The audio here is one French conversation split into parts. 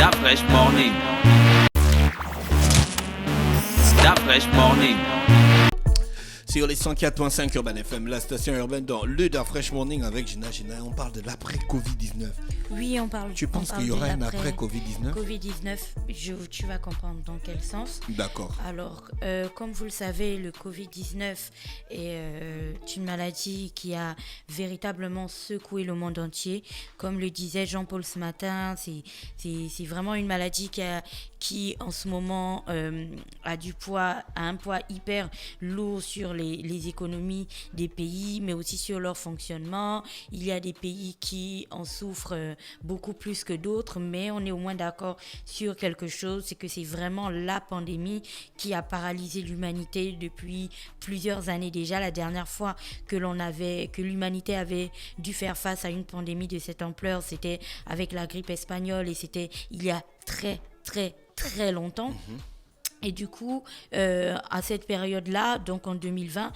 That fresh morning. That fresh morning. Sur les 104.5 Urban FM, la station urbaine dans le Da Fresh Morning avec Gina. On parle de l'après-Covid-19. Oui, on parle. Tu penses qu'il y aura un après-Covid-19 Covid-19, tu vas comprendre dans quel sens. D'accord. Alors, comme vous le savez, le Covid-19 est une maladie qui a véritablement secoué le monde entier. Comme le disait Jean-Paul ce matin, c'est vraiment une maladie qui en ce moment a un poids hyper lourd sur les économies des pays, mais aussi sur leur fonctionnement. Il y a des pays qui en souffrent beaucoup plus que d'autres, mais on est au moins d'accord sur quelque chose, c'est que c'est vraiment la pandémie qui a paralysé l'humanité depuis plusieurs années déjà. La dernière fois que l'humanité avait dû faire face à une pandémie de cette ampleur, c'était avec la grippe espagnole et c'était il y a très très très longtemps. Et du coup, à cette période-là, donc en 2020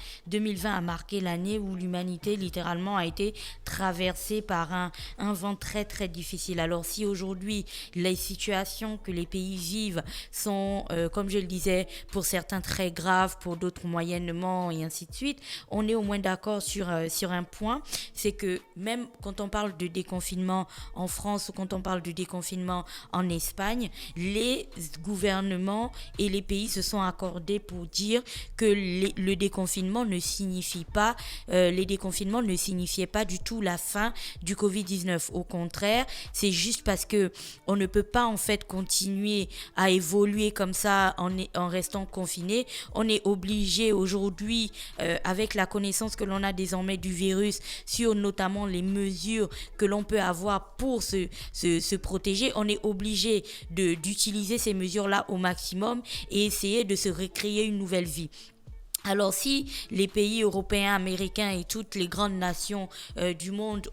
a marqué l'année où l'humanité littéralement a été traversée par un vent très très difficile. Alors si aujourd'hui, les situations que les pays vivent sont, comme je le disais, pour certains très graves, pour d'autres moyennement et ainsi de suite, on est au moins d'accord sur un point, c'est que même quand on parle de déconfinement en France ou quand on parle de déconfinement en Espagne, les gouvernements et les pays se sont accordés pour dire que le déconfinement ne signifiait pas du tout la fin du Covid-19. Au contraire, c'est juste parce que on ne peut pas en fait continuer à évoluer comme ça en restant confiné. On est obligé aujourd'hui, avec la connaissance que l'on a désormais du virus, sur notamment les mesures que l'on peut avoir pour se protéger, on est obligé d'utiliser ces mesures-là au maximum et essayer de se recréer une nouvelle vie. Alors si les pays européens, américains et toutes les grandes nations du monde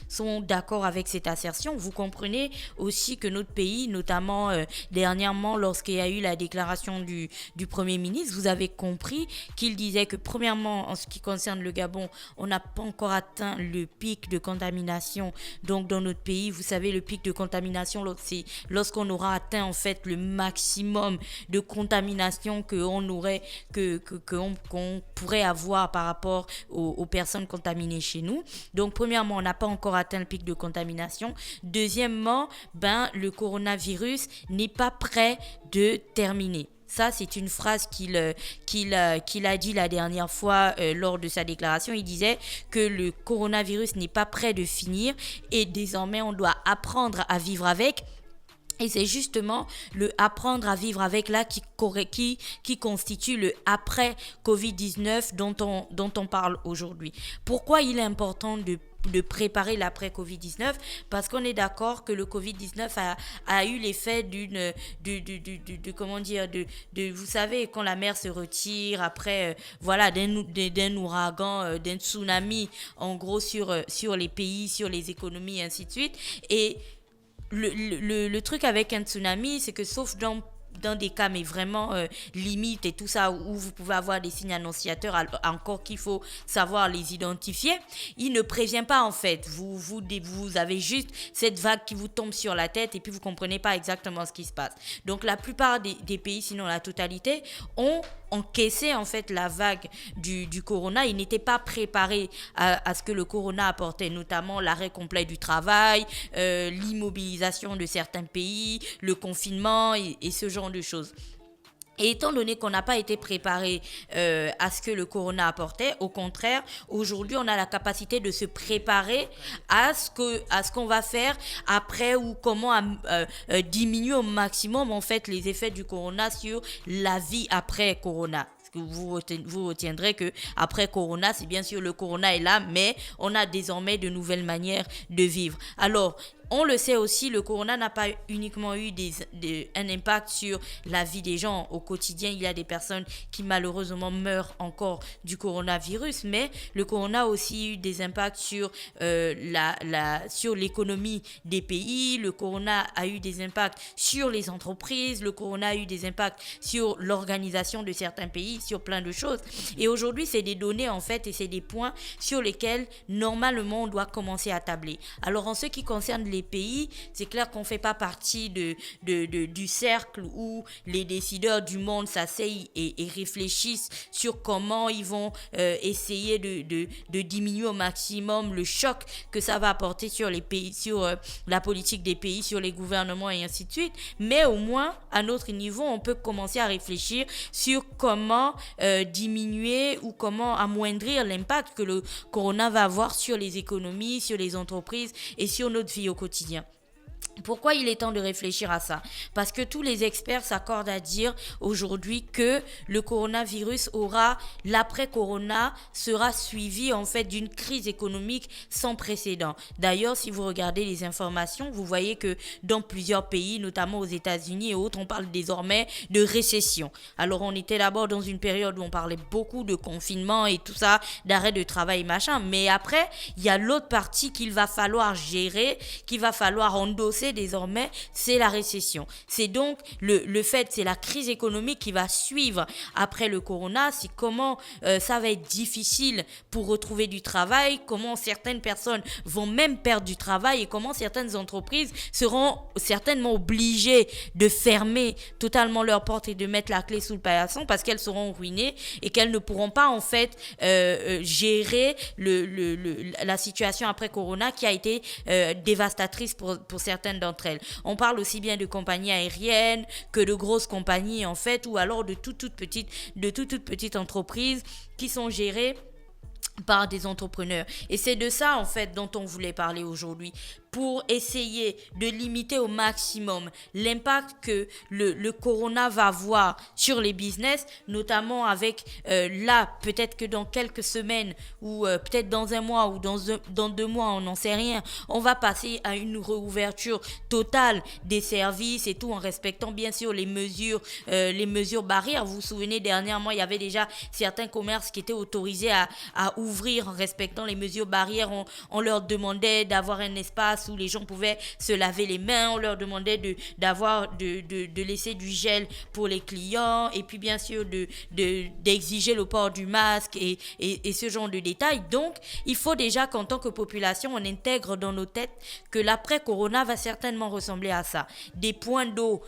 sont d'accord avec cette assertion, vous comprenez aussi que notre pays, notamment dernièrement lorsqu'il y a eu la déclaration du Premier ministre, vous avez compris qu'il disait que premièrement, en ce qui concerne le Gabon, on n'a pas encore atteint le pic de contamination. Donc dans notre pays, vous savez, le pic de contamination, c'est lorsqu'on aura atteint en fait le maximum de contamination qu'on pourrait avoir par rapport aux personnes contaminées chez nous. Donc premièrement, on n'a pas encore atteint le pic de contamination. Deuxièmement, le coronavirus n'est pas prêt de terminer. Ça, c'est une phrase qu'il a dit la dernière fois lors de sa déclaration. Il disait que le coronavirus n'est pas prêt de finir et désormais, on doit apprendre à vivre avec. Et c'est justement le apprendre à vivre avec là qui constitue le après Covid-19 dont on parle aujourd'hui. Pourquoi il est important de préparer l'après Covid-19? Parce qu'on est d'accord que le Covid-19 a eu l'effet vous savez, quand la mer se retire après, d'un ouragan, d'un tsunami, en gros sur les pays, sur les économies, et ainsi de suite. Et le truc avec un tsunami, c'est que sauf dans des cas mais vraiment limites et tout ça où vous pouvez avoir des signes annonciateurs encore qu'il faut savoir les identifier, il ne prévient pas en fait. Vous avez juste cette vague qui vous tombe sur la tête et puis vous comprenez pas exactement ce qui se passe. Donc la plupart des pays, sinon la totalité, ont encaissé en fait la vague du corona. Ils n'étaient pas préparés à ce que le corona apportait, notamment l'arrêt complet du travail, l'immobilisation de certains pays, le confinement et ce genre de choses. Et étant donné qu'on n'a pas été préparé à ce que le corona apportait, au contraire, aujourd'hui, on a la capacité de se préparer à ce qu'on va faire après ou comment diminuer au maximum en fait les effets du corona sur la vie après corona. Vous retiendrez que après corona, c'est bien sûr le corona est là, mais on a désormais de nouvelles manières de vivre. Alors, On le sait aussi, le corona n'a pas uniquement eu un impact sur la vie des gens. Au quotidien, il y a des personnes qui malheureusement meurent encore du coronavirus, mais le corona a aussi eu des impacts sur, sur l'économie des pays. Le corona a eu des impacts sur les entreprises. Le corona a eu des impacts sur l'organisation de certains pays, sur plein de choses. Et aujourd'hui, c'est des données en fait et c'est des points sur lesquels normalement on doit commencer à tabler. Alors en ce qui concerne les pays, c'est clair qu'on ne fait pas partie du cercle où les décideurs du monde s'asseyent et réfléchissent sur comment ils vont essayer de diminuer au maximum le choc que ça va apporter sur les pays, sur la politique des pays, sur les gouvernements et ainsi de suite. Mais au moins, à notre niveau, on peut commencer à réfléchir sur comment diminuer ou comment amoindrir l'impact que le corona va avoir sur les économies, sur les entreprises et sur notre vie au quotidien. Pourquoi il est temps de réfléchir à ça? Parce que tous les experts s'accordent à dire aujourd'hui que le coronavirus l'après-corona sera suivi en fait d'une crise économique sans précédent. D'ailleurs, si vous regardez les informations, vous voyez que dans plusieurs pays, notamment aux États-Unis et autres, on parle désormais de récession. Alors, on était d'abord dans une période où on parlait beaucoup de confinement et tout ça, d'arrêt de travail, machin. Mais après, il y a l'autre partie qu'il va falloir gérer, qu'il va falloir endosser désormais, c'est la récession. C'est donc c'est la crise économique qui va suivre après le corona. C'est comment ça va être difficile pour retrouver du travail, comment certaines personnes vont même perdre du travail et comment certaines entreprises seront certainement obligées de fermer totalement leurs portes et de mettre la clé sous le paillasson parce qu'elles seront ruinées et qu'elles ne pourront pas en fait gérer la situation après corona qui a été dévastatrice pour certaines d'entre elles. On parle aussi bien de compagnies aériennes que de grosses compagnies en fait, ou alors de toutes petites entreprises qui sont gérées par des entrepreneurs. Et c'est de ça en fait dont on voulait parler aujourd'hui, pour essayer de limiter au maximum l'impact que le corona va avoir sur les business, notamment avec là, peut-être que dans quelques semaines ou peut-être dans un mois ou dans 2 mois, on n'en sait rien, on va passer à une réouverture totale des services et tout en respectant bien sûr les mesures barrières. Vous vous souvenez, dernièrement, il y avait déjà certains commerces qui étaient autorisés à ouvrir en respectant les mesures barrières. On leur demandait d'avoir un espace où les gens pouvaient se laver les mains, on leur demandait de laisser du gel pour les clients et puis bien sûr d'exiger le port du masque et ce genre de détails. Donc, il faut déjà qu'en tant que population, on intègre dans nos têtes que l'après-corona va certainement ressembler à ça. Des points d'eau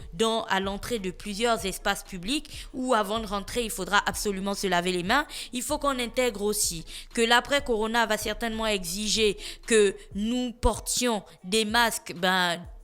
à l'entrée de plusieurs espaces publics où avant de rentrer, il faudra absolument se laver les mains. Il faut qu'on intègre aussi que l'après-corona va certainement exiger que nous portions des masques,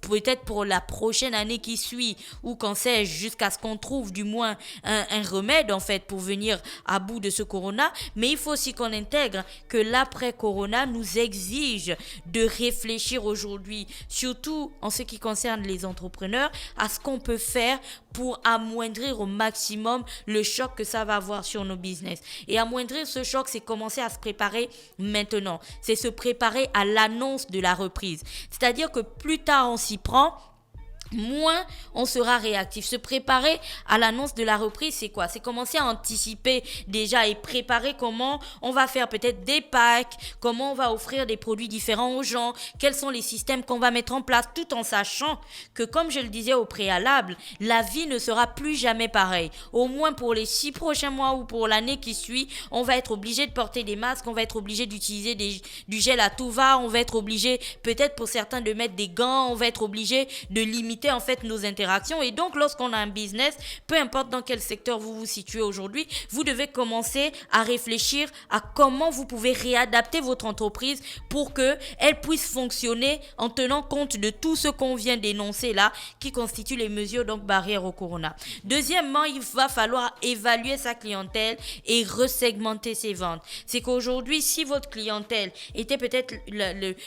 peut-être pour la prochaine année qui suit, ou qu'en sais-je, jusqu'à ce qu'on trouve du moins un remède en fait pour venir à bout de ce corona. Mais il faut aussi qu'on intègre que l'après-corona nous exige de réfléchir aujourd'hui, surtout en ce qui concerne les entrepreneurs, à ce qu'on peut faire pour amoindrir au maximum le choc que ça va avoir sur nos business. Et amoindrir ce choc, c'est commencer à se préparer maintenant. C'est se préparer à l'annonce de la reprise. C'est-à-dire que plus tard on s'y prend, moins on sera réactif. Se préparer à l'annonce de la reprise, c'est quoi? C'est commencer à anticiper déjà et préparer comment on va faire peut-être des packs, comment on va offrir des produits différents aux gens, quels sont les systèmes qu'on va mettre en place, tout en sachant que, comme je le disais au préalable, la vie ne sera plus jamais pareille. Au moins pour les 6 prochains mois ou pour l'année qui suit, on va être obligé de porter des masques, on va être obligé d'utiliser du gel à tout va, on va être obligé peut-être pour certains de mettre des gants, on va être obligé de limiter en fait nos interactions. Et donc lorsqu'on a un business, peu importe dans quel secteur vous vous situez aujourd'hui, vous devez commencer à réfléchir à comment vous pouvez réadapter votre entreprise pour qu'elle puisse fonctionner en tenant compte de tout ce qu'on vient d'énoncer là, qui constituent les mesures donc barrières au corona. Deuxièmement, il va falloir évaluer sa clientèle et resegmenter ses ventes. C'est qu'aujourd'hui, si votre clientèle était peut-être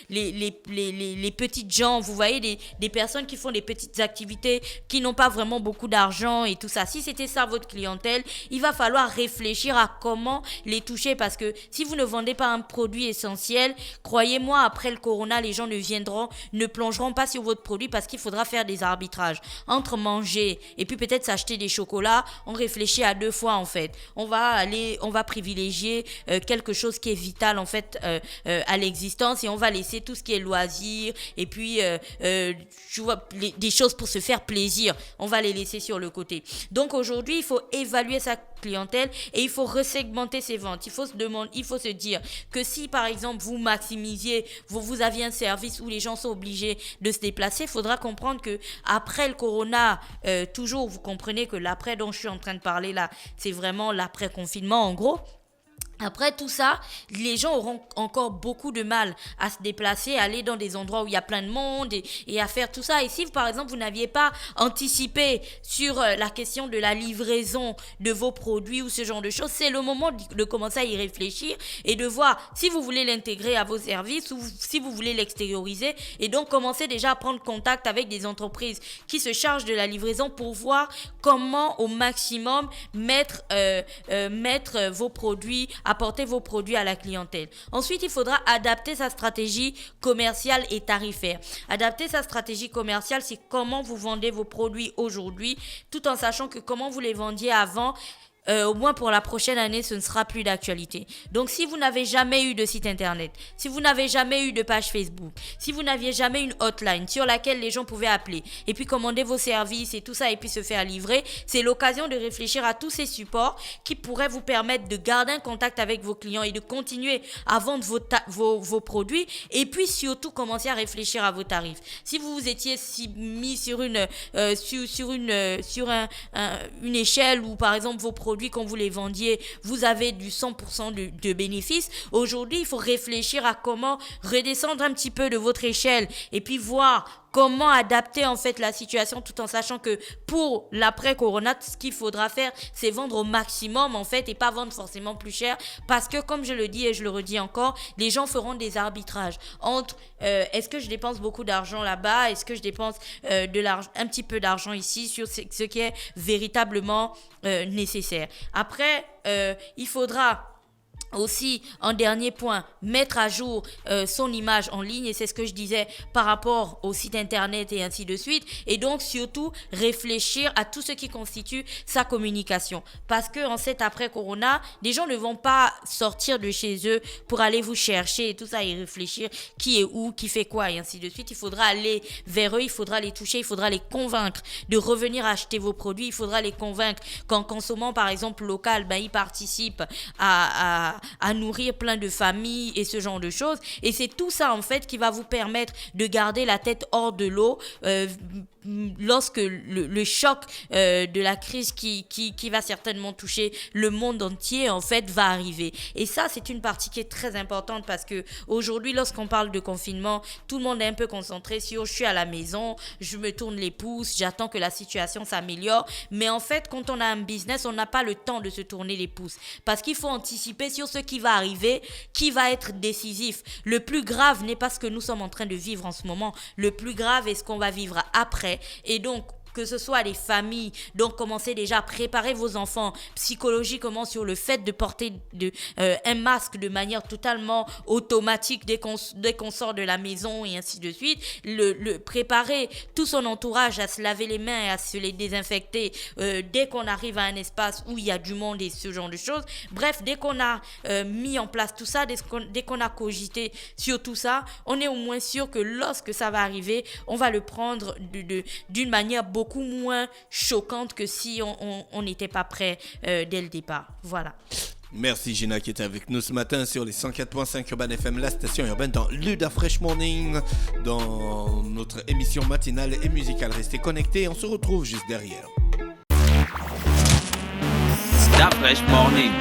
les petites gens, vous voyez des personnes qui font des petites petites activités qui n'ont pas vraiment beaucoup d'argent et tout ça. Si c'était ça votre clientèle, il va falloir réfléchir à comment les toucher parce que si vous ne vendez pas un produit essentiel, croyez-moi, après le corona, les gens ne plongeront pas sur votre produit parce qu'il faudra faire des arbitrages. Entre manger et puis peut-être s'acheter des chocolats, on réfléchit à 2 fois en fait. On va privilégier quelque chose qui est vital en fait à l'existence et on va laisser tout ce qui est loisirs et puis tu vois, des choses pour se faire plaisir, on va les laisser sur le côté. Donc aujourd'hui, il faut évaluer sa clientèle et il faut resegmenter ses ventes. Il faut se dire que si par exemple vous aviez un service où les gens sont obligés de se déplacer, il faudra comprendre que après le corona, toujours vous comprenez que l'après dont je suis en train de parler là, c'est vraiment l'après confinement en gros. Après tout ça, les gens auront encore beaucoup de mal à se déplacer, à aller dans des endroits où il y a plein de monde et à faire tout ça. Et si, par exemple, vous n'aviez pas anticipé sur la question de la livraison de vos produits ou ce genre de choses, c'est le moment de commencer à y réfléchir et de voir si vous voulez l'intégrer à vos services ou si vous voulez l'extérioriser. Et donc, commencer déjà à prendre contact avec des entreprises qui se chargent de la livraison pour voir comment au maximum mettre vos produits, apporter vos produits à la clientèle. Ensuite, il faudra adapter sa stratégie commerciale et tarifaire. Adapter sa stratégie commerciale, c'est comment vous vendez vos produits aujourd'hui, tout en sachant que comment vous les vendiez avant, au moins pour la prochaine année, ce ne sera plus d'actualité. Donc, si vous n'avez jamais eu de site internet, si vous n'avez jamais eu de page Facebook, si vous n'aviez jamais une hotline sur laquelle les gens pouvaient appeler et puis commander vos services et tout ça et puis se faire livrer, c'est l'occasion de réfléchir à tous ces supports qui pourraient vous permettre de garder un contact avec vos clients et de continuer à vendre vos produits et puis surtout commencer à réfléchir à vos tarifs. Si vous vous étiez mis sur une échelle où par exemple vos produits quand vous les vendiez, vous avez du 100% de bénéfices. Aujourd'hui, il faut réfléchir à comment redescendre un petit peu de votre échelle et puis voir comment adapter en fait la situation tout en sachant que pour l'après-corona, ce qu'il faudra faire, c'est vendre au maximum en fait et pas vendre forcément plus cher parce que comme je le dis et je le redis encore, les gens feront des arbitrages entre est-ce que je dépense beaucoup d'argent là-bas, est-ce que je dépense un petit peu d'argent ici sur ce qui est véritablement nécessaire. Après, il faudra aussi, en dernier point, mettre à jour son image en ligne et c'est ce que je disais par rapport au site internet et ainsi de suite et donc surtout réfléchir à tout ce qui constitue sa communication parce que en cet après-corona, les gens ne vont pas sortir de chez eux pour aller vous chercher et tout ça et réfléchir qui est où, qui fait quoi et ainsi de suite. Il faudra aller vers eux, il faudra les toucher, il faudra les convaincre de revenir acheter vos produits, il faudra les convaincre qu'en consommant par exemple local, ils participent à nourrir plein de familles et ce genre de choses. Et c'est tout ça en fait qui va vous permettre de garder la tête hors de l'eau lorsque le choc de la crise qui va certainement toucher le monde entier en fait va arriver. Et ça c'est une partie qui est très importante parce que aujourd'hui lorsqu'on parle de confinement, tout le monde est un peu concentré sur je suis à la maison, je me tourne les pouces, j'attends que la situation s'améliore. Mais en fait quand on a un business, on n'a pas le temps de se tourner les pouces parce qu'il faut anticiper sur ce qui va arriver, qui va être décisif. Le plus grave n'est pas ce que nous sommes en train de vivre en ce moment. Le plus grave est ce qu'on va vivre après. Et donc, que ce soit les familles, donc commencez déjà à préparer vos enfants psychologiquement sur le fait de porter un masque de manière totalement automatique dès qu'on sort de la maison et ainsi de suite. Préparer tout son entourage à se laver les mains et à se les désinfecter dès qu'on arrive à un espace où il y a du monde et ce genre de choses. Bref, dès qu'on a mis en place tout ça, dès qu'on a cogité sur tout ça, on est au moins sûr que lorsque ça va arriver, on va le prendre d'une manière beaucoup moins choquante que si on n'était pas prêt dès le départ. Voilà. Merci Gina qui était avec nous ce matin sur les 104.5 Urban FM, la station urbaine dans Luda Fresh Morning, dans notre émission matinale et musicale. Restez connectés, on se retrouve juste derrière. Stop Fresh Morning.